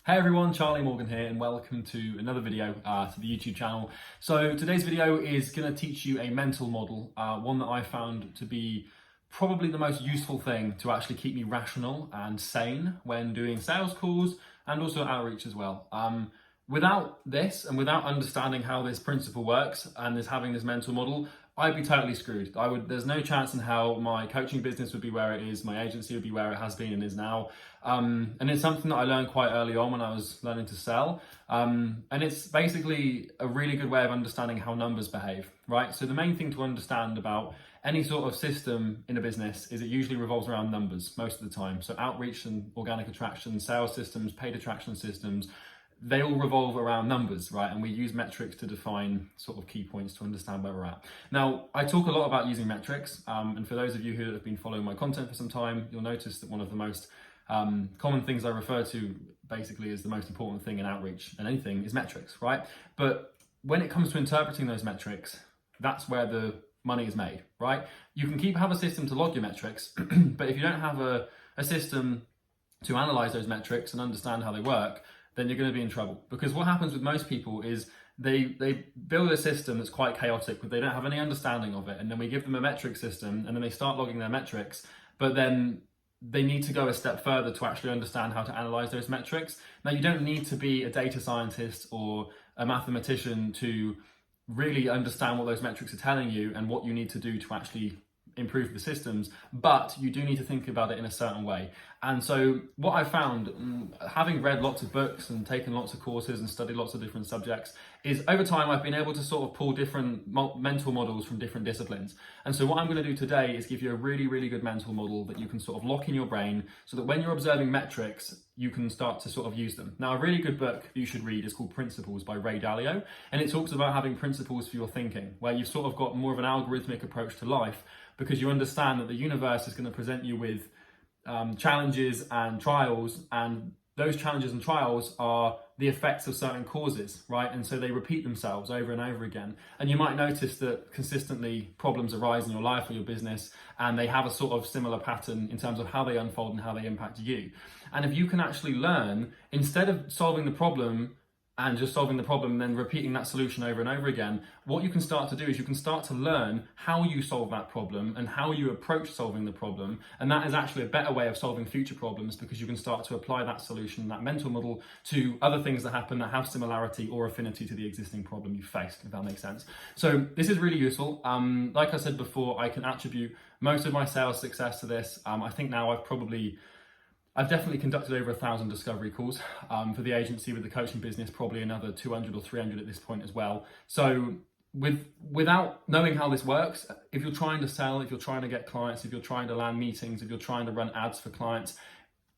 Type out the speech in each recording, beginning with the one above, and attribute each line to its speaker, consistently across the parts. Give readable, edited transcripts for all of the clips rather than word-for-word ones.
Speaker 1: Hey everyone, Charlie Morgan here and welcome to another video to the YouTube channel. So today's video is going to teach you a mental model, one that I found to be probably the most useful thing to actually keep me rational and sane when doing sales calls and also outreach as well. Without this and without understanding how this principle works and having this mental model, I'd be totally screwed. There's no chance in how my coaching business would be where it is, my agency would be where it has been and is now. And it's something that I learned quite early on when I was learning to sell. And it's basically a really good way of understanding how numbers behave, right? So the main thing to understand about any sort of system in a business is it usually revolves around numbers most of the time. So outreach and organic attraction, sales systems, paid attraction systems, they all revolve around numbers, right? And we use metrics to define sort of key points to understand where we're at. Now, I talk a lot about using metrics. And for those of you who have been following my content for some time, you'll notice that one of the most common things I refer to basically as the most important thing in outreach and anything is metrics, right? But when it comes to interpreting those metrics, that's where the money is made, right? You can have a system to log your metrics, but if you don't have a system to analyze those metrics and understand how they work, then you're going to be in trouble. Because what happens with most people is they build a system that's quite chaotic, but they don't have any understanding of it. And then we give them a metric system and then they start logging their metrics, but then they need to go a step further to actually understand how to analyze those metrics. Now, you don't need to be a data scientist or a mathematician to really understand what those metrics are telling you and what you need to do to actually improve the systems, but you do need to think about it in a certain way. And so what I found, having read lots of books and taken lots of courses and studied lots of different subjects, is over time I've been able to sort of pull different mental models from different disciplines. And so what I'm going to do today is give you a really, really good mental model that you can sort of lock in your brain so that when you're observing metrics, you can start to sort of use them. Now, a really good book you should read is called Principles by Ray Dalio, and it talks about having principles for your thinking, where you've sort of got more of an algorithmic approach to life, because you understand that the universe is going to present you with challenges and trials, and those challenges and trials are the effects of certain causes, right? And so they repeat themselves over and over again. And you might notice that consistently problems arise in your life or your business, and they have a sort of similar pattern in terms of how they unfold and how they impact you. And if you can actually learn, instead of solving the problem and just solving the problem and then repeating that solution over and over again, what you can start to do is you can start to learn how you solve that problem and how you approach solving the problem. And that is actually a better way of solving future problems, because you can start to apply that solution, that mental model, to other things that happen that have similarity or affinity to the existing problem you faced, if that makes sense. So this is really useful. Like I said before, I can attribute most of my sales success to this. I think now I've definitely conducted over 1,000 discovery calls for the agency. With the coaching business, probably another 200 or 300 at this point as well. So without knowing how this works, if you're trying to sell, if you're trying to get clients, if you're trying to land meetings, if you're trying to run ads for clients,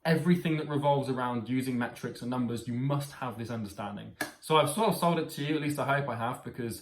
Speaker 1: everything that revolves around using metrics and numbers, you must have this understanding. So I've sort of sold it to you, at least I hope I have, because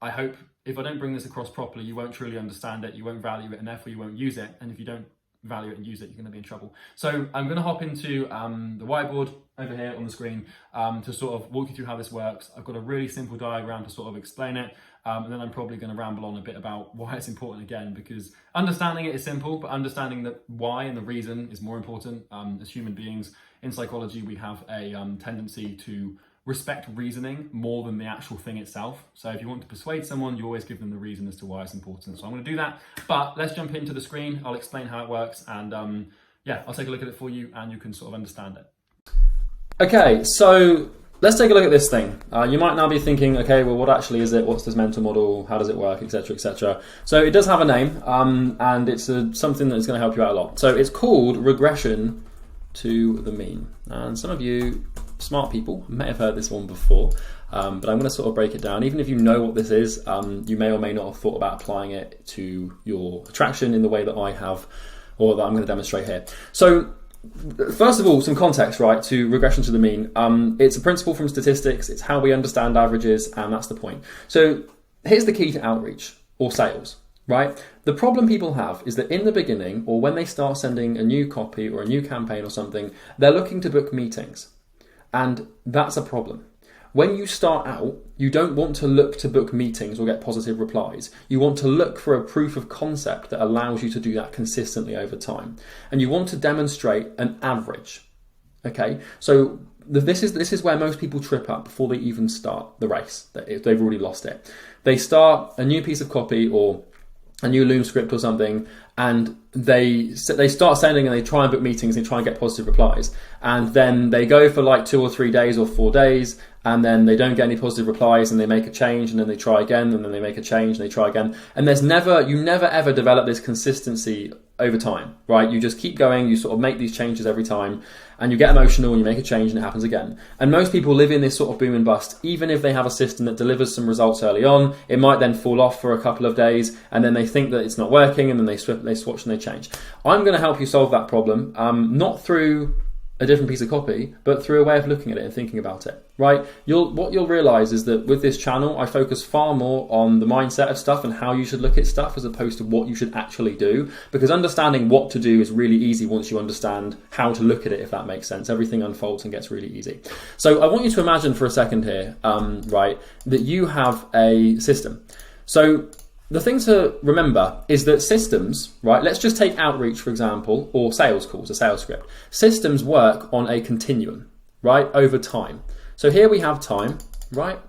Speaker 1: I hope if I don't bring this across properly, you won't truly understand it, you won't value it, and therefore you won't use it. And if you don't value it and use it, you're going to be in trouble. So I'm going to hop into the whiteboard over here on the screen to sort of walk you through how this works. I've got a really simple diagram to sort of explain it, and then I'm probably going to ramble on a bit about why it's important again, because understanding it is simple, but understanding the why and the reason is more important. As human beings in psychology, we have a tendency to respect reasoning more than the actual thing itself. So if you want to persuade someone, you always give them the reason as to why it's important. So I'm going to do that, but let's jump into the screen. I'll explain how it works, and yeah, I'll take a look at it for you and you can sort of understand it. Okay, so let's take a look at this thing. You might now be thinking, okay, well, what actually is it? What's this mental model? How does it work, etc., etc. So it does have a name, and it's something that's going to help you out a lot. So it's called regression to the mean. And some of you smart people may have heard this one before, but I'm going to sort of break it down. Even if you know what this is, you may or may not have thought about applying it to your attraction in the way that I have, or that I'm going to demonstrate here. So first of all, some context, right, to regression to the mean. It's a principle from statistics. It's how we understand averages, and that's the point. So here's the key to outreach or sales, right? The problem people have is that in the beginning, or when they start sending a new copy or a new campaign or something, they're looking to book meetings. And that's a problem. When you start out, you don't want to look to book meetings or get positive replies. You want to look for a proof of concept that allows you to do that consistently over time. And you want to demonstrate an average. Okay, so this is where most people trip up before they even start the race. They've already lost it. They start a new piece of copy or a new Loom script or something, and they start sending and they try and book meetings and try and get positive replies, and then they go for like 2 or 3 days or 4 days, and then they don't get any positive replies, and they make a change, and then they try again, and then they make a change, and they try again, and you never ever develop this consistency over time, right? You just keep going, you sort of make these changes every time, and you get emotional and you make a change and it happens again. And most people live in this sort of boom and bust. Even if they have a system that delivers some results early on, it might then fall off for a couple of days, and then they think that it's not working, and then they swatch and they change. I'm going to help you solve that problem, not through a different piece of copy, but through a way of looking at it and thinking about it, right? What you'll realize is that with this channel, I focus far more on the mindset of stuff and how you should look at stuff as opposed to what you should actually do, because understanding what to do is really easy once you understand how to look at it, if that makes sense. Everything unfolds and gets really easy. So I want you to imagine for a second here, right, that you have a system. So the thing to remember is that systems, right, let's just take outreach, for example, or sales calls, a sales script. Systems work on a continuum, right, over time. So here we have time, right?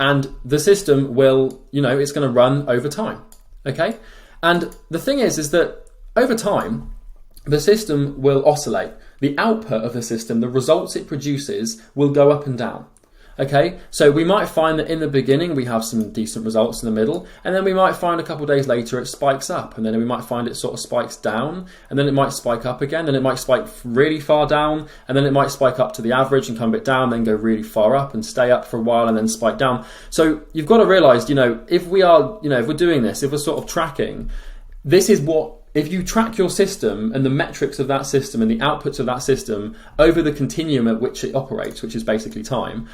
Speaker 1: And the system will, it's going to run over time, okay? And the thing is that over time, the system will oscillate. The output of the system, the results it produces, will go up and down. Okay, so we might find that in the beginning we have some decent results in the middle, and then we might find a couple of days later it spikes up, and then we might find it sort of spikes down, and then it might spike up again, then it might spike really far down, and then it might spike up to the average and come a bit down, then go really far up and stay up for a while and then spike down. So you've got to realize, if we're doing this, if we're sort of tracking, this is what, if you track your system and the metrics of that system and the outputs of that system over the continuum at which it operates, which is basically time,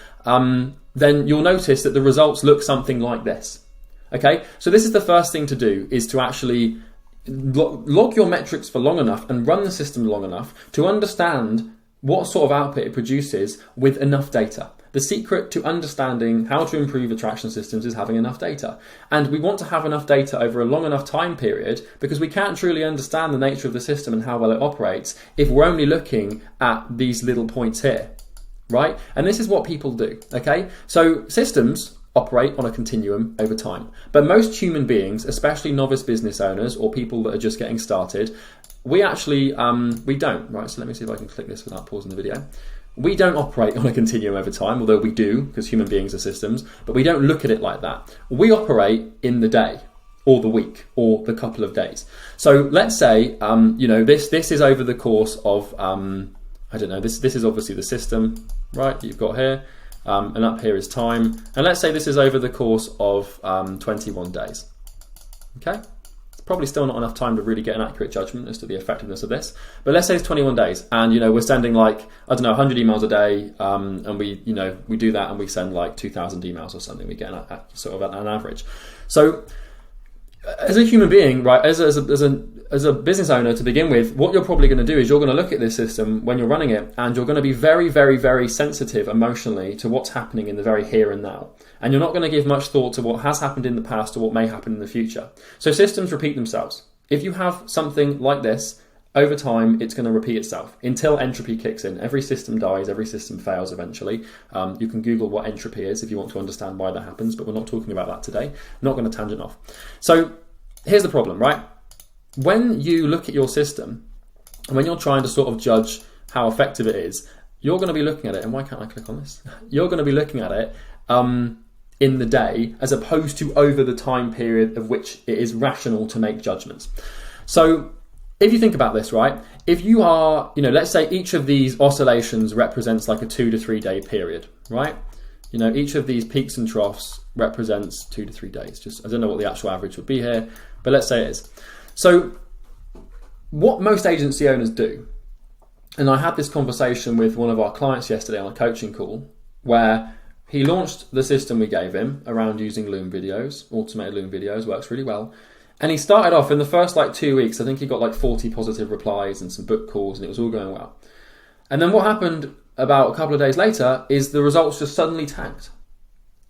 Speaker 1: then you'll notice that the results look something like this. Okay, so this is the first thing to do, is to actually log your metrics for long enough and run the system long enough to understand what sort of output it produces with enough data. The secret to understanding how to improve attraction systems is having enough data. And we want to have enough data over a long enough time period, because we can't truly understand the nature of the system and how well it operates if we're only looking at these little points here, right? And this is what people do, okay? So systems operate on a continuum over time. But most human beings, especially novice business owners or people that are just getting started, we actually, we don't, right? So let me see if I can click this without pausing the video. We don't operate on a continuum over time, although we do, because human beings are systems, but we don't look at it like that. We operate in the day, or the week, or the couple of days. So let's say, this is over the course of, this is obviously the system, right, that you've got here, and up here is time. And let's say this is over the course of 21 days, okay? Probably still not enough time to really get an accurate judgment as to the effectiveness of this. But let's say it's 21 days, and we're sending 100 emails a day, and we do that, and we send 2,000 emails or something. We get sort of an average. So as a human being, right, as a business owner to begin with, what you're probably going to do is you're going to look at this system when you're running it, and you're going to be very, very, very sensitive emotionally to what's happening in the very here and now. And you're not going to give much thought to what has happened in the past or what may happen in the future. So systems repeat themselves. If you have something like this, over time, it's going to repeat itself until entropy kicks in. Every system dies, every system fails eventually. You can Google what entropy is if you want to understand why that happens, but we're not talking about that today. Not going to tangent off. So here's the problem, right? When you look at your system, and when you're trying to sort of judge how effective it is, you're going to be looking at it, and why can't I click on this? You're going to be looking at it in the day, as opposed to over the time period of which it is rational to make judgments. So if you think about this, right, if you are, let's say each of these oscillations represents like a 2 to 3 day period, right? Each of these peaks and troughs represents 2 to 3 days. Just, I don't know what the actual average would be here, but let's say it is. So what most agency owners do, and I had this conversation with one of our clients yesterday on a coaching call, where he launched the system we gave him around using Loom videos, automated Loom videos, works really well. And he started off in the first 2 weeks, I think he got 40 positive replies and some book calls, and it was all going well. And then what happened about a couple of days later is the results just suddenly tanked.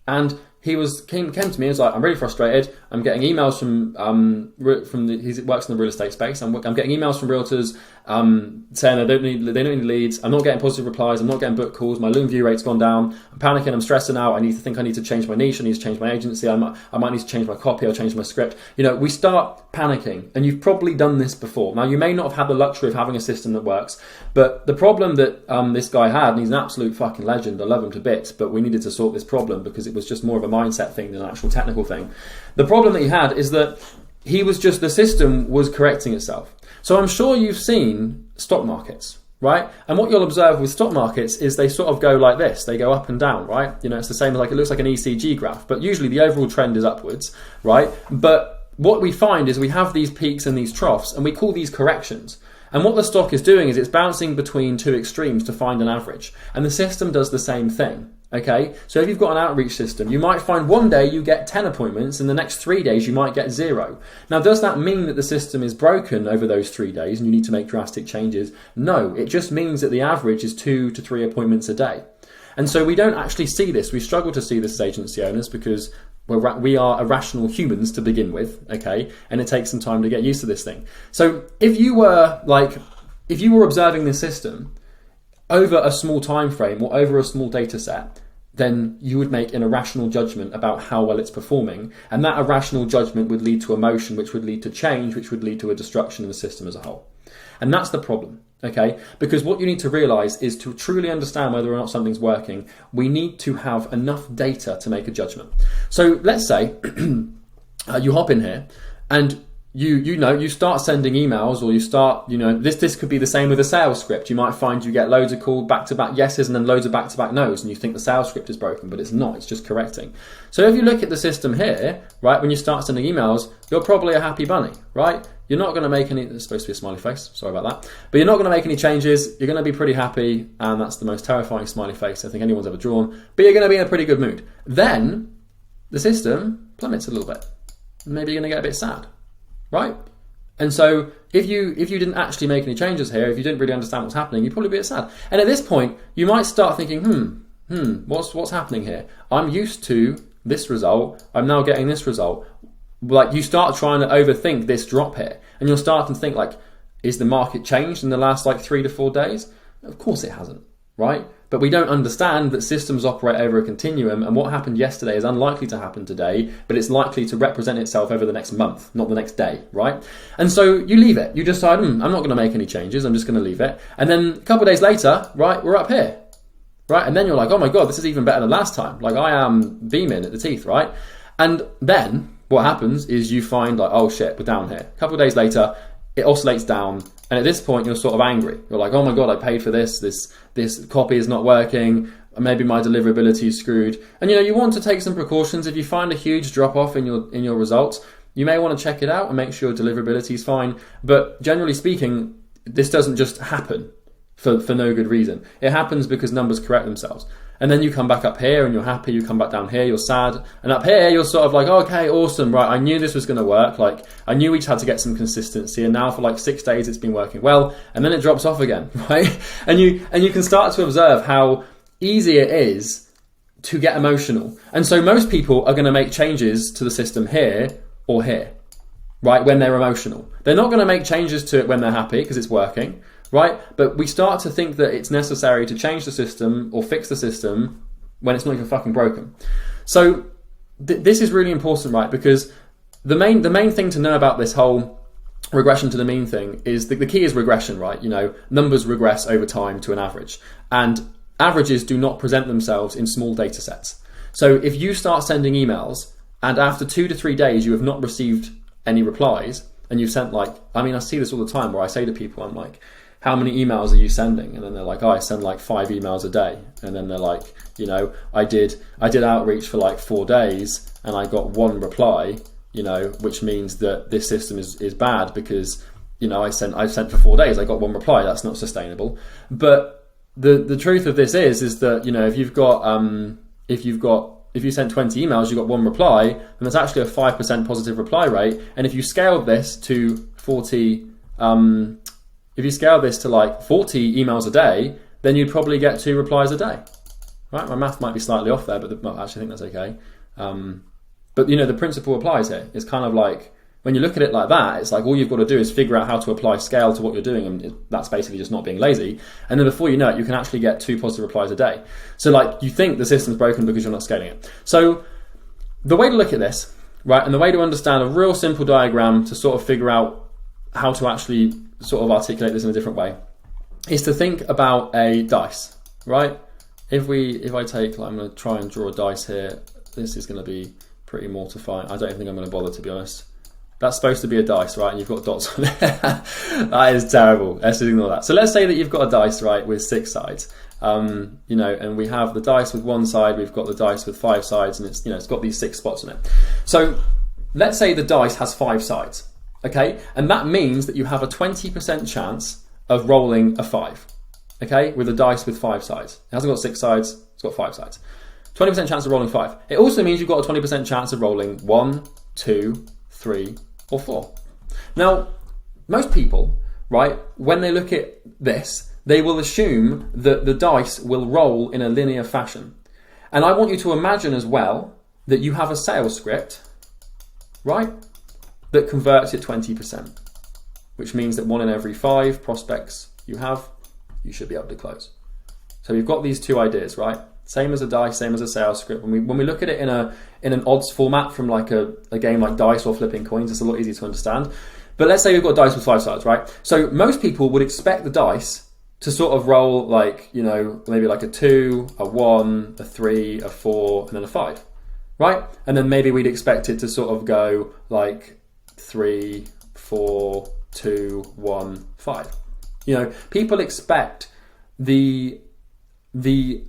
Speaker 1: And he came to me and was like, I'm really frustrated. I'm getting emails from he works in the real estate space. I'm getting emails from realtors, saying they don't need leads. I'm not getting positive replies. I'm not getting book calls. My loom view rate's gone down. I'm panicking. I'm stressing out. I need to change my niche. I need to change my agency. I might need to change my copy. I'll change my script. We start panicking, and you've probably done this before. Now, you may not have had the luxury of having a system that works, but the problem that this guy had, and he's an absolute fucking legend. I love him to bits, but we needed to sort this problem because it was just more of a mindset thing than an actual technical thing. The problem that he had is that the system was correcting itself. So I'm sure you've seen stock markets, right? And what you'll observe with stock markets is they sort of go like this. They go up and down, right? It's the same, it looks like an ECG graph, but usually the overall trend is upwards, right? But what we find is we have these peaks and these troughs, and we call these corrections. And what the stock is doing is it's bouncing between two extremes to find an average. And the system does the same thing. Okay, so if you've got an outreach system, you might find one day you get 10 appointments and the next 3 days you might get 0. Now, does that mean that the system is broken over those 3 days and you need to make drastic changes? No, it just means that the average is 2 to 3 appointments a day. And so we don't actually see this. We struggle to see this as agency owners because we are irrational humans to begin with, okay? And it takes some time to get used to this thing. So if you were observing this system over a small time frame or over a small data set, then you would make an irrational judgment about how well it's performing. And that irrational judgment would lead to emotion, which would lead to change, which would lead to a destruction of the system as a whole. And that's the problem, okay? Because what you need to realize is to truly understand whether or not something's working, we need to have enough data to make a judgment. So let's say you hop in here and you start sending emails, or you start, this could be the same with a sales script. You might find you get loads of called back-to-back yeses and then loads of back-to-back no's, and you think the sales script is broken, but it's not, it's just correcting. So if you look at the system here, right, when you start sending emails, you're probably a happy bunny, right? You're not going to make any, it's supposed to be a smiley face, sorry about that, but you're not going to make any changes, you're going to be pretty happy, and that's the most terrifying smiley face I think anyone's ever drawn, but you're going to be in a pretty good mood. Then the system plummets a little bit. Maybe you're going to get a bit sad. Right? And so if you didn't actually make any changes here, if you didn't really understand what's happening, you'd probably be sad. And at this point, you might start thinking, what's happening here? I'm used to this result. I'm now getting this result. You start trying to overthink this drop here, and you'll start to think is the market changed in the last 3 to 4 days? Of course it hasn't, right? But we don't understand that systems operate over a continuum, and what happened yesterday is unlikely to happen today, but it's likely to represent itself over the next month, not the next day, right? And so you leave it. You decide, I'm not going to make any changes, I'm just going to leave it. And then a couple of days later, right, we're up here, right? And then you're like, oh my God, this is even better than last time. I am beaming at the teeth, right? And then what happens is you find oh shit, we're down here. A couple of days later, it oscillates down. And at this point, you're sort of angry. You're like, oh my God, I paid for this copy is not working, maybe my deliverability is screwed. And you want to take some precautions. If you find a huge drop off in your results, you may want to check it out and make sure deliverability is fine. But generally speaking, this doesn't just happen for no good reason. It happens because numbers correct themselves. And then you come back up here and you're happy, you come back down here, you're sad. And up here, you're sort of okay, awesome, right, I knew this was going to work. I knew we had to get some consistency, and now for 6 days it's been working well, and then it drops off again, right? And you can start to observe how easy it is to get emotional. And so most people are going to make changes to the system here or here, right, when they're emotional. They're not going to make changes to it when they're happy because it's working. Right? But we start to think that it's necessary to change the system or fix the system when it's not even fucking broken. So this is really important, right? Because the main thing to know about this whole regression to the mean thing is the key is regression, right? Numbers regress over time to an average, and averages do not present themselves in small data sets. So if you start sending emails and after 2 to 3 days you have not received any replies, and you've sent I see this all the time where I say to people, I'm like, how many emails are you sending? And then they're like, I send 5 emails a day. And then they're like, I did outreach for 4 days and I got 1 reply, which means that this system is bad because, I sent for 4 days, I got 1 reply. That's not sustainable. But the truth of this is that, if you sent 20 emails, you got 1 reply, and that's actually a 5% positive reply rate. And if you scaled this to 40, if you scale this to 40 emails a day, then you'd probably get 2 replies a day, right? My math might be slightly off there, but I actually think that's okay. But the principle applies here. It's kind of when you look at it like that, it's like all you've got to do is figure out how to apply scale to what you're doing, and that's basically just not being lazy. And then before you know it, you can actually get 2 positive replies a day. So like you think the system's broken because you're not scaling it. So the way to look at this, right, and the way to understand a real simple diagram to sort of figure out how to actually sort of articulate this in a different way, is to think about a dice, right? If I take, like, I'm going to try and draw a dice here. This is going to be pretty mortifying. I don't even think I'm going to bother, to be honest. That's supposed to be a dice, right? And you've got dots on it. That is terrible. Let's ignore that. So let's say that you've got a dice, right, with 6 sides. You know, and we have the dice with 1 side, we've got the dice with 5 sides, and it's, you know, it's got these 6 spots on it. So let's say the dice has 5 sides, okay? And that means that you have a 20% chance of rolling a 5, okay? With a dice with 5 sides. It hasn't got 6 sides, it's got 5 sides. 20% chance of rolling 5. It also means you've got a 20% chance of rolling 1, 2, 3, or 4. Now, most people, right, when they look at this, they will assume that the dice will roll in a linear fashion. And I want you to imagine as well that you have a sales script, right, that converts at 20%, which means that 1 in every 5 prospects you have, you should be able to close. So we've got these 2 ideas, right? Same as a dice, same as a sales script. When we look at it in an odds format from like a game like dice or flipping coins, it's a lot easier to understand. But let's say we've got dice with 5 sides, right? So most people would expect the dice to sort of roll like, you know, maybe like a 2, a 1, a 3, a 4, and then a 5, right? And then maybe we'd expect it to sort of go like 3, 4, 2, 1, 5. You know, people expect the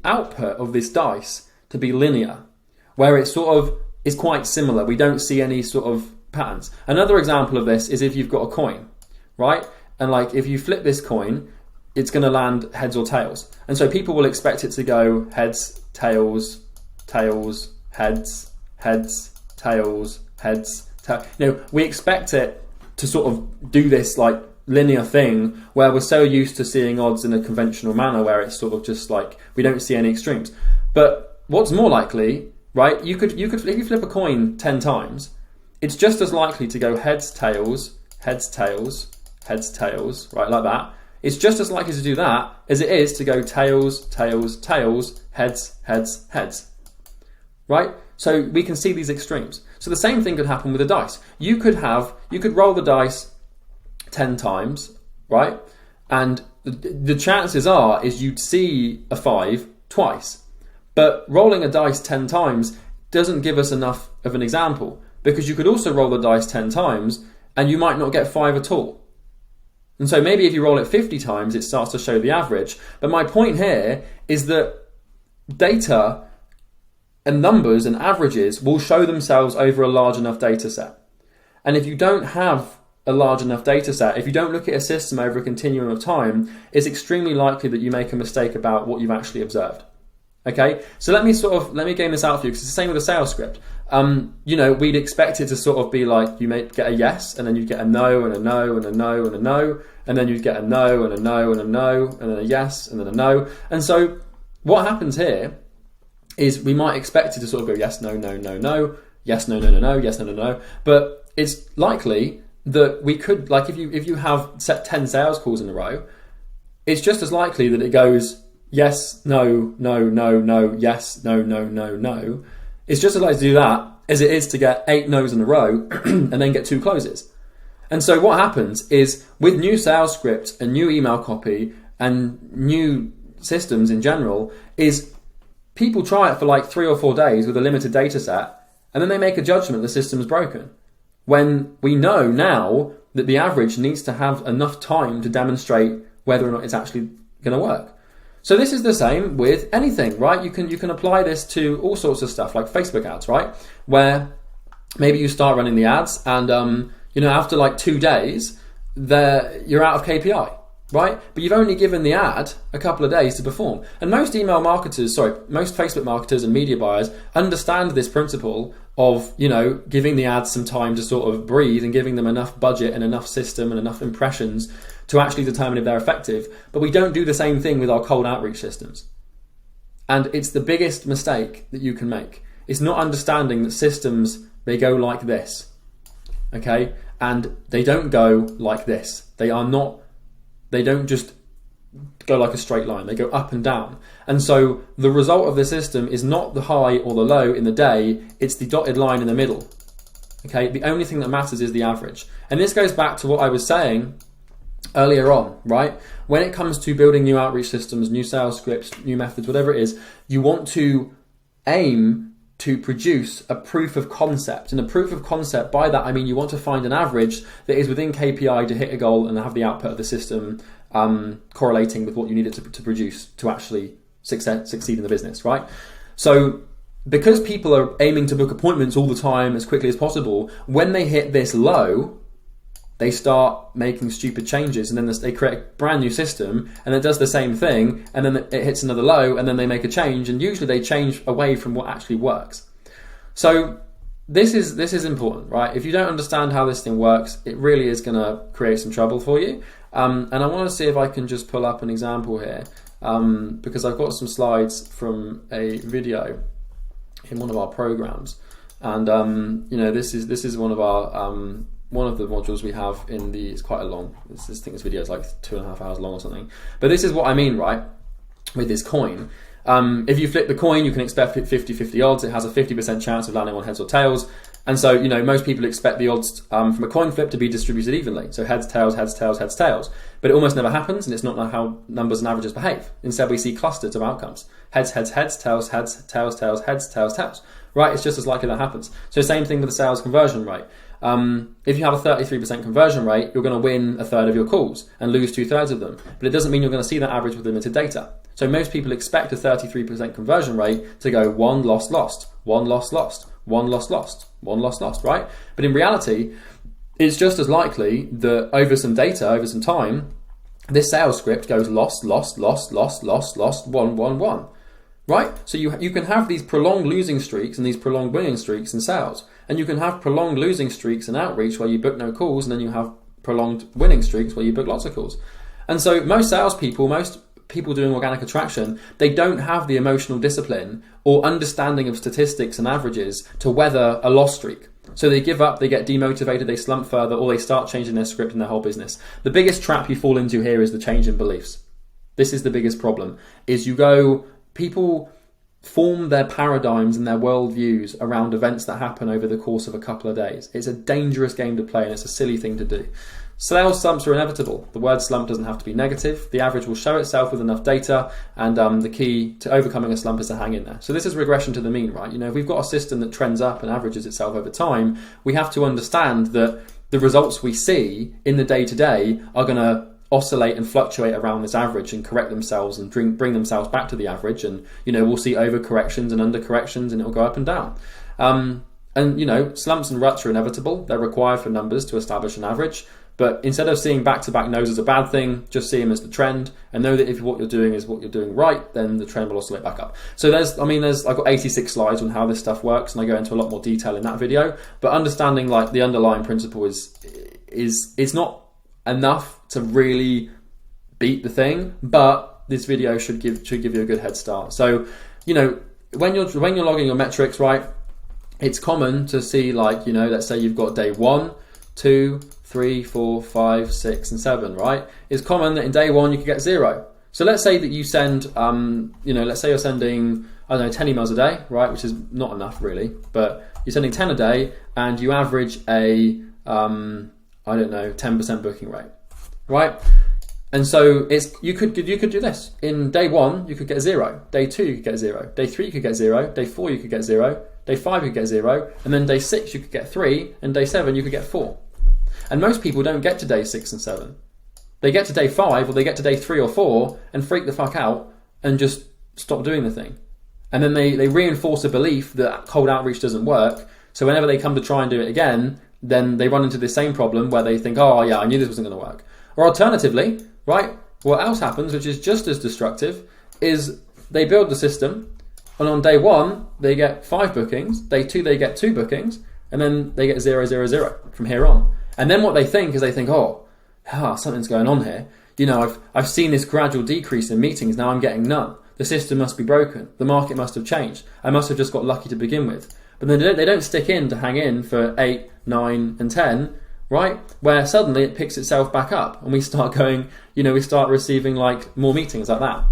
Speaker 1: output of this dice to be linear, where it sort of is quite similar. We don't see any sort of patterns. Another example of this is if you've got a coin, right? And like if you flip this coin, it's going to land heads or tails. And so people will expect it to go heads, tails, tails, heads, heads, tails, heads, tails. You know, we expect it to sort of do this like linear thing where we're so used to seeing odds in a conventional manner where it's sort of just like we don't see any extremes. But what's more likely, right? You could if you flip a coin 10 times, it's just as likely to go heads, tails, heads, tails, heads, tails, right, like that. It's just as likely to do that as it is to go tails, tails, tails, heads, heads, heads, right? So we can see these extremes. So the same thing could happen with a dice. You could roll the dice 10 times, right? And the chances are is you'd see a 5 twice. But rolling a dice 10 times doesn't give us enough of an example, because you could also roll the dice 10 times and you might not get 5 at all. And so maybe if you roll it 50 times, it starts to show the average. But my point here is that data and numbers and averages will show themselves over a large enough data set. And if you don't have a large enough data set, if you don't look at a system over a continuum of time, it's extremely likely that you make a mistake about what you've actually observed. Okay, so let me game this out for you, because it's the same with a sales script. You know, we'd expect it to sort of be like you may get a yes, and then you'd get a no, and a no, and a no, and a no, and then you'd get a no, and a no, and a no, and then a yes, and then a no. And so what happens here is we might expect it to sort of go yes, no, no, no, no, yes, no, no, no, no, yes, no, no, no. But it's likely that we could, like if you have set 10 sales calls in a row, it's just as likely that it goes yes, no, no, no, no, yes, no, no, no, no. It's just as likely to do that as it is to get 8 no's in a row and then get 2 closes. And so what happens is with new sales scripts and new email copy and new systems in general is people try it for like 3 or 4 days with a limited data set, and then they make a judgment the system's broken. When we know now that the average needs to have enough time to demonstrate whether or not it's actually going to work. So this is the same with anything, right? You can apply this to all sorts of stuff like Facebook ads, right? Where maybe you start running the ads and you know, after like 2 days, you're out of KPI, right? But you've only given the ad a couple of days to perform. And most most Facebook marketers and media buyers understand this principle of, you know, giving the ads some time to sort of breathe and giving them enough budget and enough system and enough impressions to actually determine if they're effective. But we don't do the same thing with our cold outreach systems. And it's the biggest mistake that you can make. It's not understanding that systems, they go like this, okay? and they don't go like this. They don't just go like a straight line. They go up and down. And so the result of the system is not the high or the low in the day, it's the dotted line in the middle. Okay, the only thing that matters is the average. And this goes back to what I was saying earlier on, right? When it comes to building new outreach systems, new sales scripts, new methods, whatever it is, you want to aim to produce a proof of concept. And a proof of concept, by that I mean you want to find an average that is within KPI to hit a goal and have the output of the system correlating with what you needed to produce to actually succeed in the business, right? So because people are aiming to book appointments all the time as quickly as possible, when they hit this low, they start making stupid changes, and then they create a brand new system and it does the same thing, and then it hits another low, and then they make a change, and usually they change away from what actually works. So this is important, right? If you don't understand how this thing works, it really is going to create some trouble for you. And I want to see if I can just pull up an example here, because I've got some slides from a video in one of our programs, and this is one of our one of the modules we have in the, it's quite a long, this thing, this video is like 2.5 hours long or something, but this is what I mean, right, with this coin. If you flip the coin, you can expect 50-50 odds. It has a 50% chance of landing on heads or tails. And so, most people expect the odds from a coin flip to be distributed evenly. So heads, tails, heads, tails, heads, tails. But it almost never happens, and it's not how numbers and averages behave. Instead, we see clusters of outcomes. Heads, heads, heads, tails, heads, tails, tails, heads, tails, tails. Right? It's just as likely that happens. So same thing with the sales conversion rate. If you have a 33% conversion rate, you're going to win a third of your calls and lose 2/3 of them. But it doesn't mean you're going to see that average with limited data. So most people expect a 33% conversion rate to go 1 lost, lost, 1 lost, lost, 1 lost, lost, 1 lost, lost, right? But in reality, it's just as likely that over some data, over some time, this sales script goes lost, lost, lost, lost, lost, lost, 1, 1, 1, right? So you can have these prolonged losing streaks and these prolonged winning streaks in sales. And you can have prolonged losing streaks in outreach where you book no calls, and then you have prolonged winning streaks where you book lots of calls. And so most salespeople, most people doing organic attraction, they don't have the emotional discipline or understanding of statistics and averages to weather a loss streak. So they give up, they get demotivated, they slump further, or they start changing their script and their whole business. The biggest trap you fall into here is the change in beliefs. This is the biggest problem, is people form their paradigms and their worldviews around events that happen over the course of a couple of days. It's a dangerous game to play, and it's a silly thing to do. Sales slumps are inevitable. The word slump doesn't have to be negative. The average will show itself with enough data, and the key to overcoming a slump is to hang in there. So this is regression to the mean, right? If we've got a system that trends up and averages itself over time, we have to understand that the results we see in the day-to-day are going to oscillate and fluctuate around this average and correct themselves and bring themselves back to the average, and we'll see overcorrections and undercorrections, and it'll go up and down. Slumps and ruts are inevitable. They're required for numbers to establish an average. But instead of seeing back-to-back no's as a bad thing, just see them as the trend, and know that if what you're doing is what you're doing right, then the trend will oscillate back up. So I've got 86 slides on how this stuff works, and I go into a lot more detail in that video. But understanding the underlying principle is it's not enough to really beat the thing, but this video should give you a good head start. So, when you're logging your metrics, right, it's common to see let's say you've got day 1, 2, 3, 4, 5, 6, and 7, right? It's common that in day 1 you could get 0. So let's say that you send, let's say you're sending, 10 emails a day, right? Which is not enough really, but you're sending 10 a day, and you average a, 10% booking rate, right? And so you could do this. In day 1, you could get 0. Day 2, you could get 0. Day 3, you could get 0. Day 4, you could get 0. Day 5, you could get 0. And then day 6, you could get 3. And day 7, you could get 4. And most people don't get to day 6 and 7. They get to day 5, or they get to day 3 or 4 and freak the fuck out and just stop doing the thing. And then they reinforce a belief that cold outreach doesn't work. So whenever they come to try and do it again, then they run into the same problem where they think, oh yeah, I knew this wasn't going to work. Or alternatively, right, what else happens, which is just as destructive, is they build the system, and on day 1, they get 5 bookings, day 2, they get 2 bookings, and then they get 0, 0, 0 from here on. And then what they think is something's going on here. I've seen this gradual decrease in meetings, now I'm getting none. The system must be broken. The market must have changed. I must have just got lucky to begin with. But then they don't stick in to hang in for 8, 9, and 10. right? Where suddenly it picks itself back up and we start going, we start receiving like more meetings like that.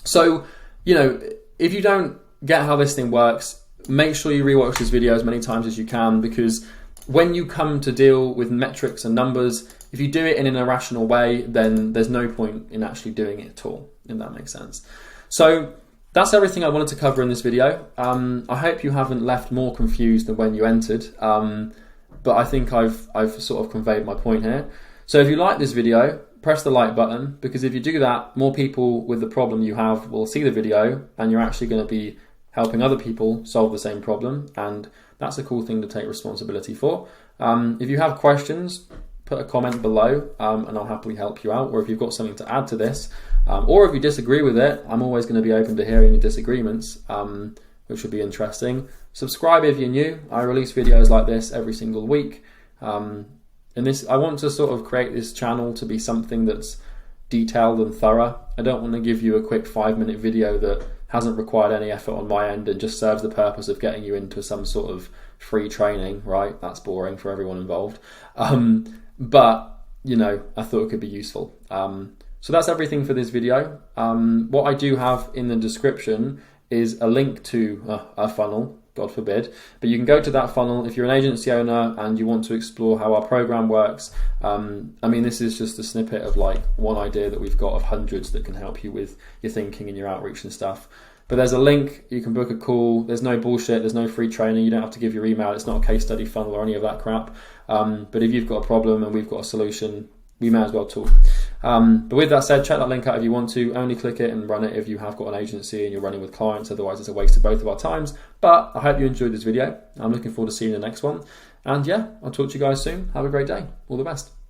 Speaker 1: So, if you don't get how this thing works, make sure you rewatch this video as many times as you can, because when you come to deal with metrics and numbers, if you do it in an irrational way, then there's no point in actually doing it at all, if that makes sense. So that's everything I wanted to cover in this video. I hope you haven't left more confused than when you entered, but I think I've sort of conveyed my point here. So if you like this video, press the like button, because if you do that, more people with the problem you have will see the video, and you're actually going to be helping other people solve the same problem, and that's a cool thing to take responsibility for. If you have questions, put a comment below, and I'll happily help you out. Or if you've got something to add to this, or if you disagree with it, I'm always going to be open to hearing your disagreements, which would be interesting. Subscribe if you're new. I release videos like this every single week. And I want to sort of create this channel to be something that's detailed and thorough. I don't want to give you a quick 5-minute video that hasn't required any effort on my end and just serves the purpose of getting you into some sort of free training, right? That's boring for everyone involved. But, I thought it could be useful. So that's everything for this video. What I do have in the description is a link to a funnel, God forbid, but you can go to that funnel if you're an agency owner and you want to explore how our program works. This is just a snippet of like one idea that we've got of hundreds that can help you with your thinking and your outreach and stuff. But there's a link, you can book a call, there's no bullshit, there's no free training, you don't have to give your email, it's not a case study funnel or any of that crap. But if you've got a problem and we've got a solution, we may as well talk. But with that said, check that link out if you want to. Only click it and run it if you have got an agency and you're running with clients, otherwise it's a waste of both of our times. But I hope you enjoyed this video. I'm looking forward to seeing the next one. And yeah, I'll talk to you guys soon. Have a great day. All the best.